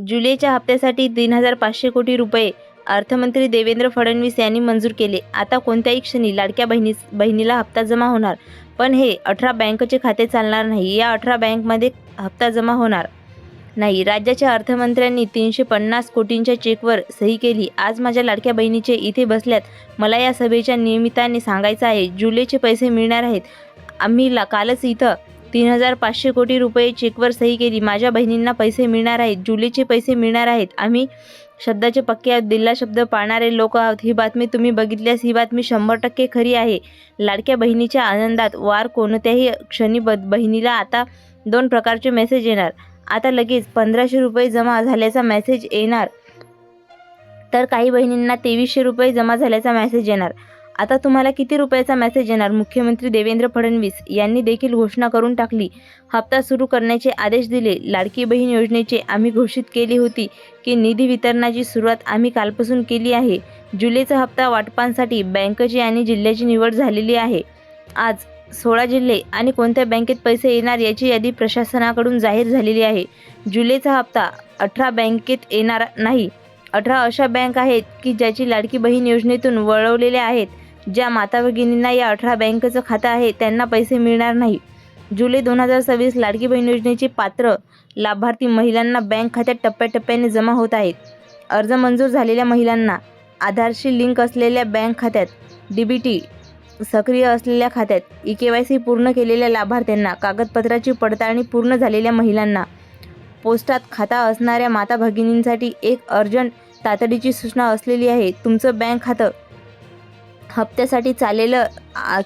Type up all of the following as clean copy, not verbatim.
जुलैच्या हप्त्यासाठी 3,500 कोटी रुपये अर्थमंत्री देवेंद्र फडणवीस यांनी मंजूर केले. आता कोणत्याही क्षणी लाडक्या बहिणीला हप्ता जमा होणार. पण हे 18 बँकेचे खाते चालणार नाही. या 18 बँकमध्ये हप्ता जमा होणार नाही. राज्याच्या अर्थमंत्र्यांनी 350 कोटींच्या चेकवर सही केली. आज माझ्या लाडक्या बहिणीचे इथे बसल्यात. मला या सभेच्या निमित्ताने सांगायचं आहे, जुलैचे पैसे मिळणार आहेत. आम्ही कालच इथं 3,500 कोटी रुपये चेकवर सही केली. माझ्या बहिणींना पैसे मिळणार आहेत. जुलैचे पैसे मिळणार आहेत. आम्ही शब्दाचे पक्के आहोत. दिलेला शब्द पाळणारे लोक आहोत. ही बातमी तुम्ही बघितल्यास ही बातमी 100% खरी आहे. लाडक्या बहिणीच्या आनंदात वार कोणत्याही क्षणी बहिणीला आता 2 प्रकारचे मेसेज येणार. आता लगेच 1,500 रुपये जमा झाल्याचा मेसेज येणार, तर काही बहिणींना 2,300 रुपये जमा झाल्याचा मेसेज येणार. आता तुम्हाला किती रुपयाचा मेसेज येणार? मुख्यमंत्री देवेंद्र फडणवीस यांनी देखील घोषणा करून टाकली. हप्ता सुरू करण्याचे आदेश दिले. लाडकी बहीण योजनेचे आम्ही घोषित केली होती की निधी वितरणाची सुरुवात आम्ही कालपासून केली आहे. जुलैचा हप्ता वाटपांसाठी बँकेची आणि जिल्ह्याची निवड झालेली आहे. आज 16 जिल्हे आणि कोणत्या बँकेत पैसे येणार याची यादी प्रशासनाकडून जाहीर झालेली आहे. जुलैचा हप्ता 18 बँकेत येणार नाही. 18 अशा बँक आहेत की ज्याची लाडकी बहीण योजनेतून वळवलेल्या आहेत. ज्या माता भगिनींना या 18 बँकेचं खातं आहे त्यांना पैसे मिळणार नाही. जुलै 2026 लाडकी बहीण योजनेचे पात्र लाभार्थी महिलांना बँक खात्यात टप्प्याटप्प्याने जमा होत आहेत. अर्ज मंजूर झालेल्या महिलांना आधारशी लिंक असलेल्या बँक खात्यात, DBT सक्रिय असलेल्या खात्यात, EKYC पूर्ण केलेल्या लाभार्थ्यांना, कागदपत्राची पडताळणी पूर्ण झालेल्या महिलांना, पोस्टात खाता असणाऱ्या माता भगिनींसाठी एक अर्जंट तातडीची सूचना असलेली आहे. तुमचं बँक खातं हप्त्यासाठी चालेलं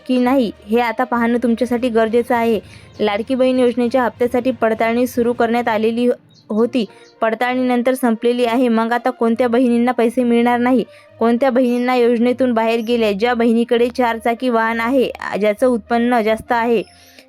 की नाही हे आता पाहणं तुमच्यासाठी गरजेचं आहे. लाडकी बहीण योजनेच्या हप्त्यासाठी पडताळणी सुरू करण्यात आलेली होती. पडताळणीनंतर संपलेली आहे. मग आता कोणत्या बहिणींना पैसे मिळणार नाही? कोणत्या बहिणींना योजनेतून बाहेर गेल्या? ज्या बहिणीकडे 4 चाकी वाहन आहे, ज्याचं उत्पन्न जास्त आहे,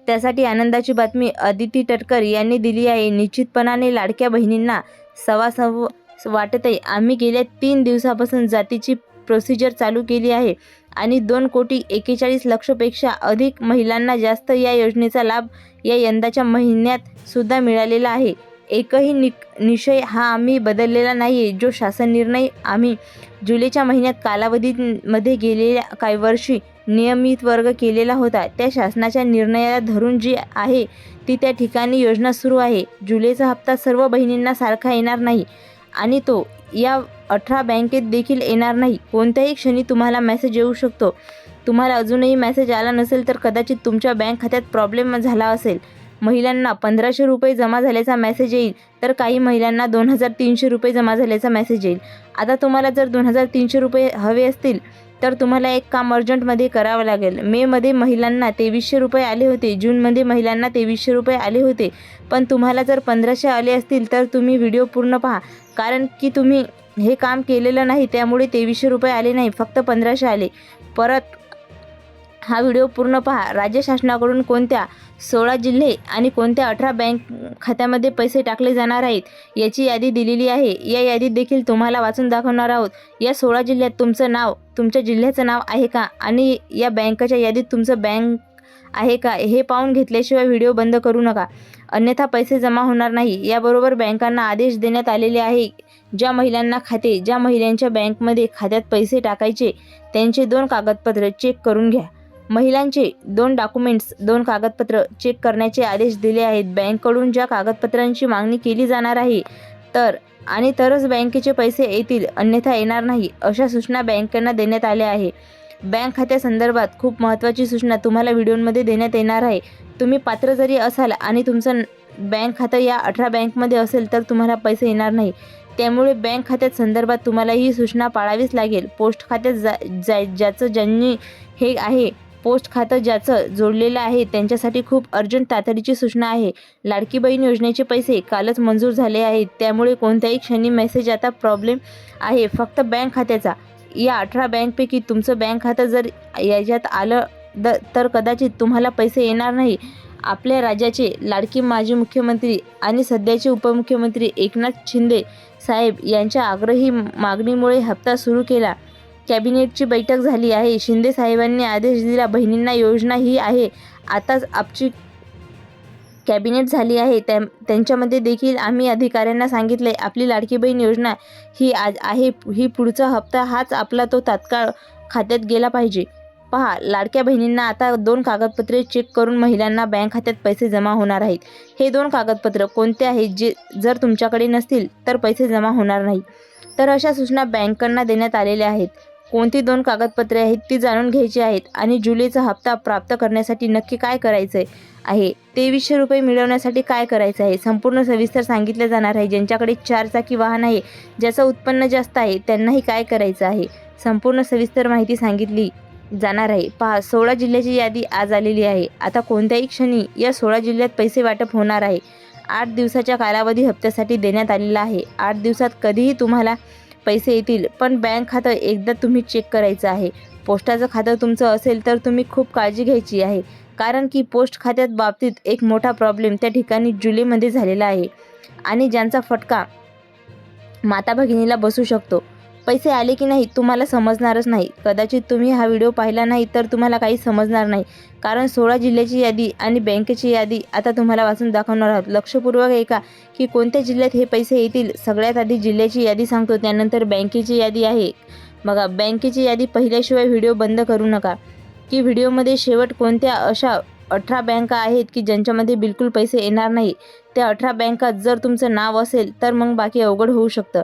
त्यासाठी आनंदाची बातमी अदिती तटकर यांनी दिली आहे. निश्चितपणाने लाडक्या बहिणींना सवासव वाटतंय. आम्ही गेल्या 3 दिवसापासून जातीची प्रोसिजर चालू केली आहे आणि 2,41,00,000पेक्षा अधिक महिलांना जास्त या योजनेचा लाभ या यंदाच्या महिन्यात सुद्धा मिळालेला आहे. एकही निश्चय हा आम्ही बदललेला नाही. जो शासन निर्णय आम्ही जुलैच्या महिन्यात कालावधीमध्ये गेलेल्या काही वर्षी नियमित वर्ग केलेला होता, त्या शासनाच्या निर्णयाला धरून जी आहे ती त्या ठिकाणी योजना सुरू आहे. जुलैचा हप्ता सर्व बहिणींना सारखा येणार नाही आणि तो या 18 बँकेत देखील येणार नाही. कोणत्याही क्षणी तुम्हाला मेसेज येऊ शकतो. तुम्हाला अजूनही मेसेज आला नसेल तर कदाचित तुमच्या बँक खात्यात प्रॉब्लेम झाला असेल. महिलांना 1,500 रुपये जमा झाल्याचा मेसेज येईल, तर काही महिलांना 2,300 रुपये जमा झाल्याचा मेसेज येईल. आता तुम्हाला जर 2,300 रुपये हवे असतील तर तुम्हाला एक काम अर्जंटमध्ये करावं लागेल. मेमध्ये महिलांना 2,300 रुपये आले होते. जूनमध्ये महिलांना 2,300 रुपये आले होते. पण तुम्हाला जर 1,500 आले असतील तर तुम्ही व्हिडिओ पूर्ण पहा, कारण की तुम्ही हे काम केलेलं नाही, त्यामुळे 2,300 रुपये आले नाही, फक्त 1,500 आले. परत हा व्हिडिओ पूर्ण पहा. राज्य शासनाकडून कोणत्या 16 जिल्हे आणि कोणत्या 18 बँक खात्यामध्ये पैसे टाकले जाणार आहेत याची यादी दिलेली आहे. या यादीत देखील तुम्हाला वाचून दाखवणार आहोत. या 16 जिल्ह्यात तुमचं नाव, तुमच्या जिल्ह्याचं नाव आहे का आणि या बँकेच्या यादीत तुमचं बँक आहे का हे पाहून घेतल्याशिवाय व्हिडिओ बंद करू नका, अन्यथा पैसे जमा होणार नाही. याबरोबर बँकांना आदेश देण्यात आलेले आहे. ज्या महिलांना खाते, ज्या महिलांच्या बँकमध्ये खात्यात पैसे टाकायचे त्यांचे 2 कागदपत्र चेक करून घ्या. महिलांचे 2 डॉक्युमेंट्स, 2 कागदपत्र चेक करण्याचे आदेश दिले आहेत. बँककडून ज्या कागदपत्रांची मागणी केली जाणार आहे तरच बँकेचे पैसे येतील, अन्यथा येणार नाही, अशा सूचना बँकांना देण्यात आल्या आहे. बँक खात्यासंदर्भात खूप महत्त्वाची सूचना तुम्हाला व्हिडिओमध्ये देण्यात येणार आहे. तुम्ही पात्र जरी असाल आणि तुमचं बँक खातं या 18 बँकमध्ये असेल तर तुम्हाला पैसे येणार नाही. त्यामुळे बँक खात्यात संदर्भात तुम्हाला ही सूचना पाळावीच लागेल. पोस्ट खात्यात ज्यांनी हे आहे, पोस्ट खातं ज्याचं जोडलेलं आहे त्यांच्यासाठी खूप अर्जंट तातडीची सूचना आहे. लाडकी बहीण योजनेचे पैसे कालच मंजूर झाले आहेत, त्यामुळे कोणत्याही क्षणी मेसेज आता प्रॉब्लेम आहे फक्त बँक खात्याचा. या 18 बँकपैकी तुमचं बँक खातं जर याच्यात आलं तर कदाचित तुम्हाला पैसे येणार नाही. आपल्या राज्याचे लाडके माजी मुख्यमंत्री आणि सध्याचे उपमुख्यमंत्री एकनाथ शिंदे साहेब यांच्या आग्रही मागणीमुळे हप्ता सुरू केला. कॅबिनेटची बैठक झाली आहे. शिंदे साहेबांनी आदेश दिला, बहिणींना योजना ही आहे. आताच कॅबिनेट झाली आहे त्यांच्यामध्ये देखील आम्ही अधिकाऱ्यांना सांगितले आपली लाडकी बहीण योजना ही आज आहे, ही पुढचा हप्ता हाच आपला तो तात्काळ खात्यात गेला पाहिजे. पहा, लाडक्या बहिणींना आता 2 कागदपत्रे चेक करून महिलांना बँक खात्यात पैसे जमा होणार आहेत. हे 2 कागदपत्र कोणते आहेत जे जर तुमच्याकडे नसतील तर पैसे जमा होणार नाही. तर अशा सूचना बँकांना देण्यात आलेल्या आहेत. कोणती 2 कागदपत्रे आहेत ती जाणून घ्यायची आहेत आणि जुलैचा हप्ता प्राप्त करण्यासाठी नक्की काय करायचं आहे, 2300 रुपये मिळवण्यासाठी काय करायचं आहे, संपूर्ण सविस्तर सांगितले जाणार आहे. ज्यांच्याकडे 4 चाकी वाहन आहे, ज्याचं उत्पन्न जास्त आहे, त्यांनाही काय करायचं आहे, संपूर्ण सविस्तर माहिती सांगितली जाणार आहे. पहा, 16 जिल्ह्याची यादी आज आलेली आहे. आता कोणत्याही क्षणी या 16 जिल्ह्यात पैसे वाटप होणार आहे. 8 दिवसाच्या कालावधी हप्त्यासाठी देण्यात आलेला आहे. 8 दिवसात कधीही तुम्हाला पैसे येतील, पण बँक खातं एकदा तुम्ही चेक करायचं आहे. पोस्टाचं खातं तुमचं असेल तर तुम्ही खूप काळजी घ्यायची आहे, कारण की पोस्ट खात्यात बाबतीत एक मोठा प्रॉब्लेम त्या ठिकाणी जुलैमध्ये झालेला आहे आणि ज्यांचा फटका माता भगिनीला बसू शकतो. पैसे आले की नाही तुम्हाला समजणारच नाही. कदाचित तुम्ही हा व्हिडिओ पाहिला नाही तर तुम्हाला काही समजणार नाही, कारण 16 जिल्ह्याची यादी आणि बँकेची यादी आता तुम्हाला वाचून दाखवणार आहोत. लक्षपूर्वक ऐका की कोणत्या जिल्ह्यात हे पैसे येतील. सगळ्यात आधी जिल्ह्याची यादी सांगतो, त्यानंतर बँकेची यादी आहे. बघा, बँकेची यादी पाहिल्याशिवाय व्हिडिओ बंद करू नका. की व्हिडिओमध्ये शेवट कोणत्या अशा 18 बँका आहेत की ज्यांच्यामध्ये बिलकुल पैसे येणार नाही. त्या 18 बँकात जर तुमचं नाव असेल तर मग बाकी अवघड होऊ शकतं.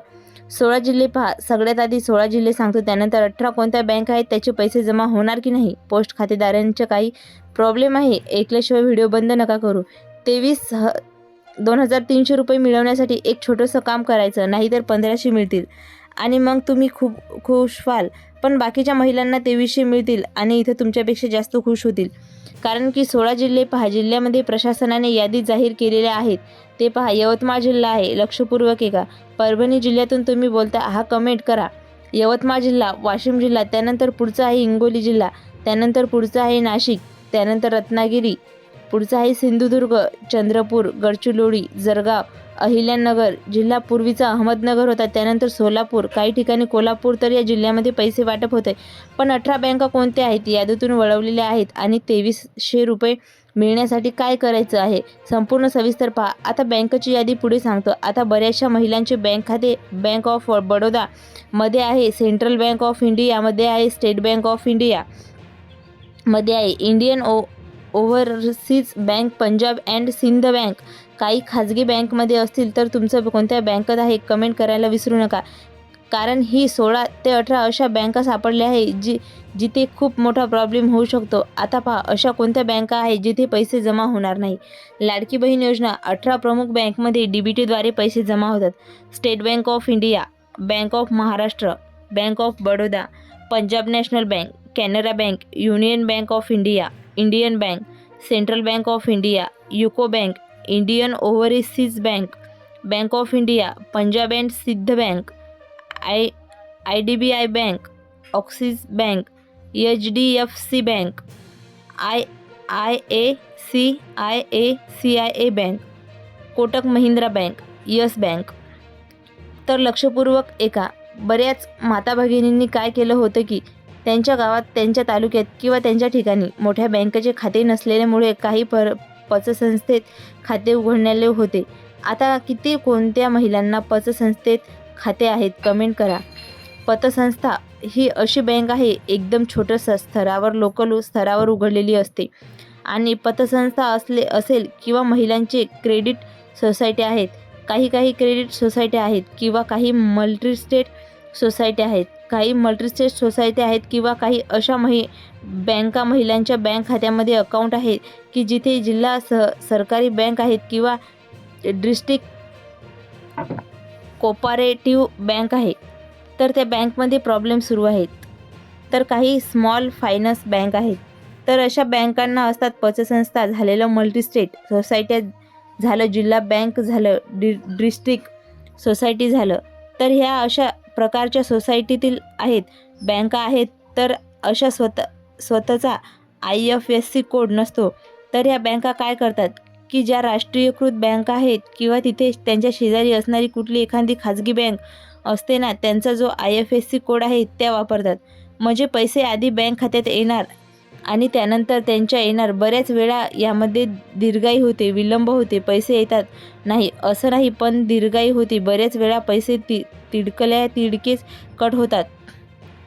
16 जिल्हे पहा. सगळ्यात आधी 16 जिल्हे सांगतो, त्यानंतर 18 कोणत्या बँक आहेत, त्याचे पैसे जमा होणार की नाही, पोस्ट खातेदारांचे काही प्रॉब्लेम आहे, ऐकल्याशिवाय व्हिडिओ बंद नका करू. 23,300 रुपये मिळवण्यासाठी एक छोटंसं काम करायचं, नाहीतर 1500 मिळतील आणि मग तुम्ही खूप खुश व्हाल. पण बाकीच्या महिलांना 2300 मिळतील आणि इथे तुमच्यापेक्षा जास्त खुश होतील. कारण की 16 जिल्हे पहा. जिल्ह्यामध्ये प्रशासनाने यादी जाहीर केलेल्या आहेत. ते पहा, यवतमाळ जिल्हा आहे. लक्षपूर्वक ऐका. परभणी जिल्ह्यातून तुम्ही बोलता हा कमेंट करा. यवतमाळ जिल्हा, वाशिम जिल्हा, त्यानंतर पुढचा आहे हिंगोली जिल्हा, त्यानंतर पुढचा आहे नाशिक, त्यानंतर रत्नागिरी, पुढचा आहे सिंधुदुर्ग, चंद्रपूर, गडचिरोली, जळगाव, अहिल्यानगर जिल्हा. पूर्वीचा अहमदनगर होता, त्यानंतर सोलापूर, काही ठिकाणी कोल्हापूर. तर या जिल्ह्यामध्ये पैसे वाटप होते. पण 18 बँका कोणत्या आहेत यादीतून वळवलेल्या आहेत आणि 2300 रुपये मिळण्यासाठी काय करायचं आहे, संपूर्ण सविस्तर पहा. आता बँकेची यादी पुढे सांगतो. आता बऱ्याचशा महिलांचे बँक खाते बँक ऑफ बडोदा मध्ये आहे, सेंट्रल बँक ऑफ इंडिया मध्ये आहे, स्टेट बँक ऑफ इंडिया मध्ये आहे, Indian overseas bank, Punjab and Sind bank. काही खाजगी बँकमध्ये असतील तर तुमचं कोणत्या बँकेत आहे कमेंट करायला विसरू नका, कारण ही 16 ते 18 अशा बँका सापडल्या आहे जिथे खूप मोठा प्रॉब्लेम होऊ शकतो. आता पहा, अशा कोणत्या बँका आहेत जिथे पैसे जमा होणार नाही. लाडकी बहीण योजना 18 प्रमुख बँकमध्ये DBTद्वारे पैसे जमा होतात. State bank of India, bank of Maharashtra, bank of Baroda, Punjab national bank, Canara bank, union bank of India, Indian bank, central bank of India, UCO bank, Indian overseas bank, bank of India, Punjab and Sind bank, IDBI bank, Axis bank, HDFC bank, ICICI bank, Kotak Mahindra bank, yes bank. तर लक्षपूर्वक ऐका. बऱ्याच माता भगिनींनी काय केलं होतं की त्यांच्या गावात, त्यांच्या तालुक्यात किंवा त्यांच्या ठिकाणी मोठ्या बँकेचे खाते नसलेल्यामुळे काही पतसंस्थेत खाते उघडलेले होते. आता किती कोणत्या महिलांना पतसंस्थेत खाते आहेत कमेंट करा. पतसंस्था ही अशी बँक आहे एकदम छोट्या स्तरावर, लोकल स्तरावर उघडलेली असते आणि पतसंस्था असेल किंवा महिलांचे क्रेडिट सोसायटी आहेत, काही क्रेडिट सोसायटी आहेत किंवा काही मल्टीस्टेट सोसायटी आहेत, किंवा काही अशा बँका महिलांच्या बँक खात्यामध्ये अकाउंट आहेत की जिथे जिल्हा सरकारी बँक आहेत किंवा डिस्ट्रिक्ट कोऑपरेटिव्ह बँक आहे. तर त्या बँकमध्ये प्रॉब्लेम सुरू आहेत. तर काही स्मॉल फायनान्स बँक आहेत. तर अशा बँकांना असतात पतसंस्था, झालेलं मल्टीस्टेट सोसायट्या झालं, जिल्हा बँक झालं, डिस्ट्रिक्ट सोसायटी झालं. तर ह्या अशा प्रकारच्या सोसायटीतील आहेत बँका आहेत. तर अशा स्वतःचा IFSC कोड नसतो. तर ह्या बँका काय करतात की ज्या राष्ट्रीयकृत बँका आहेत किंवा तिथे त्यांच्या शेजारी असणारी कुठली एखादी खाजगी बँक असते ना, त्यांचा जो IFSC कोड आहे त्या वापरतात. म्हणजे पैसे आधी बँक खात्यात येणार आणि त्यानंतर त्यांच्या येणार. बऱ्याच वेळा यामध्ये दीर्घाई होते, विलंब होते, पैसे येतात नाही असं नाही, पण दीर्घाई होते. बऱ्याच वेळा पैसे तिडकल्या तिडकेच कट होतात.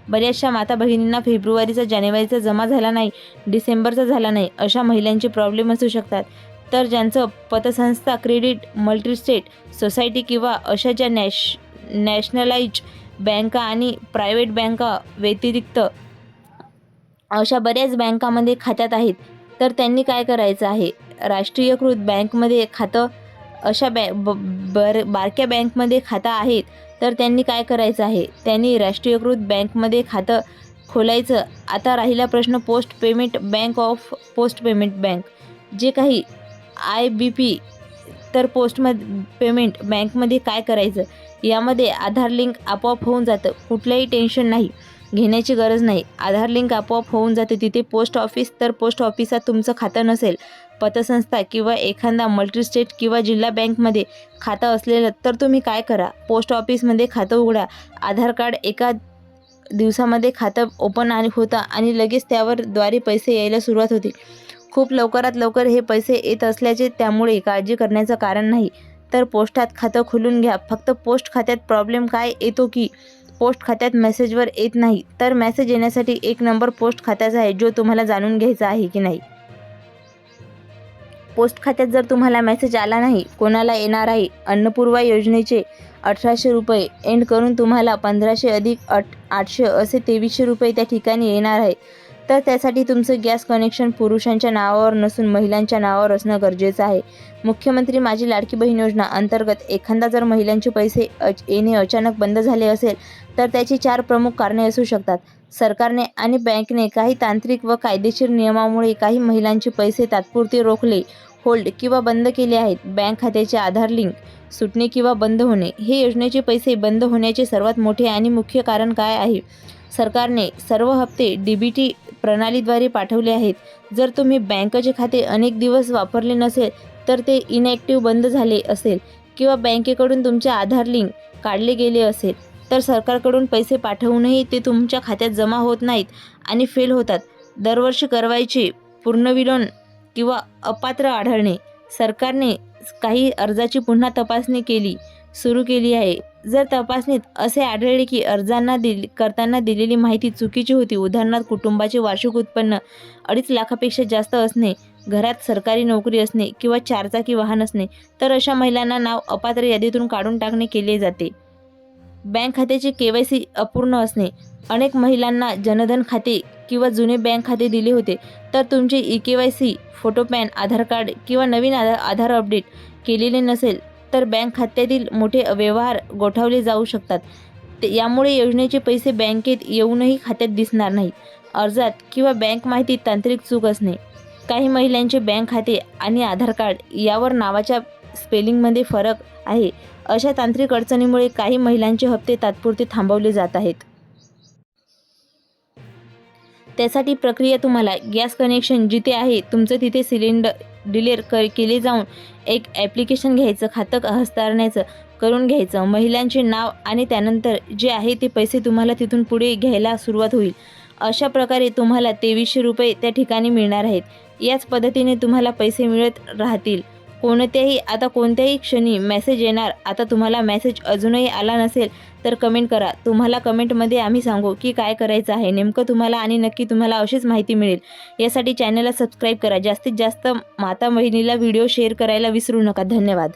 बऱ्याचशा माता भगिनींना फेब्रुवारीचा जानेवारीचा जमा झाला नाही, डिसेंबरचा झाला नाही, अशा महिलांचे प्रॉब्लेम असू शकतात. तर ज्यांचं पतसंस्था, क्रेडिट, मल्टीस्टेट सोसायटी किंवा अशा ज्या नॅशनलाइज बँका आणि प्रायव्हेट बँका व्यतिरिक्त अशा बऱ्याच बँकामध्ये खात्यात आहेत, तर त्यांनी काय करायचं आहे, राष्ट्रीयकृत बँकमध्ये खातं, अशा बारक्या बँकमध्ये खातं आहेत तर त्यांनी काय करायचं आहे, त्यांनी राष्ट्रीयकृत बँकमध्ये खातं खोलायचं. आता राहिला प्रश्न पोस्ट पेमेंट बँक, जे काही IBP, तर पेमेंट बँकमध्ये काय करायचं, यामध्ये आधार लिंक आपोआप होऊन जातं. कुठलंही टेन्शन नाही, घेण्याची गरज नाही. आधार लिंक आपोआप होऊन जाते. तिथे पोस्ट ऑफिस, तर पोस्ट ऑफिसात तुमचं खातं नसेल, पतसंस्था किंवा एखादा मल्टीस्टेट किंवा जिल्हा बँकमध्ये खातं असलेलं, तर तुम्ही काय करा, पोस्ट ऑफिसमध्ये खातं उघडा. आधार कार्ड एका दिवसामध्ये खातं ओपन होतं आणि लगेच द्वारे पैसे यायला सुरुवात होते. खूप लवकरात लवकर हे पैसे येत असल्याचे, त्यामुळे काळजी करण्याचं कारण नाही. तर पोस्टात खातं खोलून घ्या. फक्त पोस्ट खात्यात प्रॉब्लेम काय येतो की पोस्ट खात्यात मेसेजवर येत नाही. तर मेसेज येण्यासाठी एक नंबर पोस्ट खात्याचा आहे, जो तुम्हाला जाणून घ्यायचा आहे की नाही. पोस्ट खात्यात जर तुम्हाला मेसेज आला नाही, कोणाला येणार आहे, अन्नपूर्वा योजनेचे 1800 रुपये एंड करून तुम्हाला 1500 अधिक 800 असे 2300 रुपये त्या ठिकाणी येणार आहे. तर त्यासाठी तुमचं गॅस कनेक्शन पुरुषांच्या नावावर नसून महिलांच्या नावावर असणं गरजेचं आहे. मुख्यमंत्री माझी लाडकी बहीण योजना अंतर्गत एखादा जर महिलांचे पैसे येणे अचानक बंद झाले असेल, तर त्याची 4 प्रमुख कारणे असू शकतात. सरकारने आणि बँकेने काही तांत्रिक व कायदेशीर नियमामुळे काही महिलांचे पैसे तात्पुरते रोखले, होल्ड किंवा बंद केले आहेत. बँक खात्याचे आधार लिंक सुटणे किंवा बंद होणे हे योजनेचे पैसे बंद होण्याचे सर्वात मोठे आणि मुख्य कारण काय आहे? सरकारने सर्व हप्ते DBT प्रणालीद्वारे पाठवले आहेत. जर तुम्ही बँकेचे खाते अनेक दिवस वापरले नसेल, तर ते इनॅक्टिव्ह बंद झाले असेल किंवा बँकेकडून तुमचे आधार लिंक काढले गेले असेल, तर सरकारकडून पैसे पाठवूनही ते तुमच्या खात्यात जमा होत नाहीत आणि फेल होतात. दरवर्षी करवायचे पुनर्विलोन किंवा अपात्र आढळणे. सरकारने काही अर्जाची पुन्हा तपासणी सुरू केली आहे. जर तपासणीत असे आढळले की अर्जांना करताना दिलेली माहिती चुकीची होती, उदाहरणार्थ कुटुंबाचे वार्षिक उत्पन्न 2.5 लाखापेक्षा जास्त असणे, घरात सरकारी नोकरी असणे किंवा 4 चाकी वाहन असणे, तर अशा महिलांना नाव अपात्र यादीतून काढून टाकणे केले जाते. बँक खात्याचे KYC अपूर्ण असणे. अनेक महिलांना जनधन खाते किंवा जुने बँक खाते दिले होते, तर तुमचे EKYC, फोटो, पॅन, आधार कार्ड किंवा नवीन आधार अपडेट केलेले नसेल, तर बँक खात्यातील मोठे व्यवहार गोठवले जाऊ शकतात. यामुळे योजनेचे पैसे बँकेत येऊनही खात्यात दिसणार नाहीत. अर्जात किंवा बँक माहितीत तांत्रिक चूक असणे. काही महिलांचे बँक खाते आणि आधार कार्ड यावर नावाच्या स्पेलिंगमध्ये फरक आहे. अशा तांत्रिक अडचणीमुळे काही महिलांचे हप्ते तात्पुरते थांबवले जात आहेत. त्यासाठी प्रक्रिया तुम्हाला गॅस कनेक्शन जिथे आहे तुमचं तिथे सिलेंडर डिलीट केले जाऊन एक ॲप्लिकेशन घ्यायचं, खातं हस्तांतरणाचं करून घ्यायचं, महिलांचे नाव आणि त्यानंतर जे आहे ते पैसे तुम्हाला तिथून पुढे घ्यायला सुरुवात होईल. अशा प्रकारे तुम्हाला 2300 रुपये त्या ठिकाणी मिळणार आहेत. याच पद्धतीने तुम्हाला पैसे मिळत राहतील. कोणत्याही क्षणी मेसेज येणार. आता तुम्हाला मेसेज अजूनही आला नसेल तर कमेंट करा. तुम्हाला कमेंटमध्ये आम्ही सांगू की काय करायचं आहे नेमकं तुम्हाला, आणि नक्की तुम्हाला अशीच माहिती मिळेल. यासाठी चॅनलला सबस्क्राईब करा. जास्तीत जास्त माता बहिणीला व्हिडिओ शेअर करायला विसरू नका. धन्यवाद.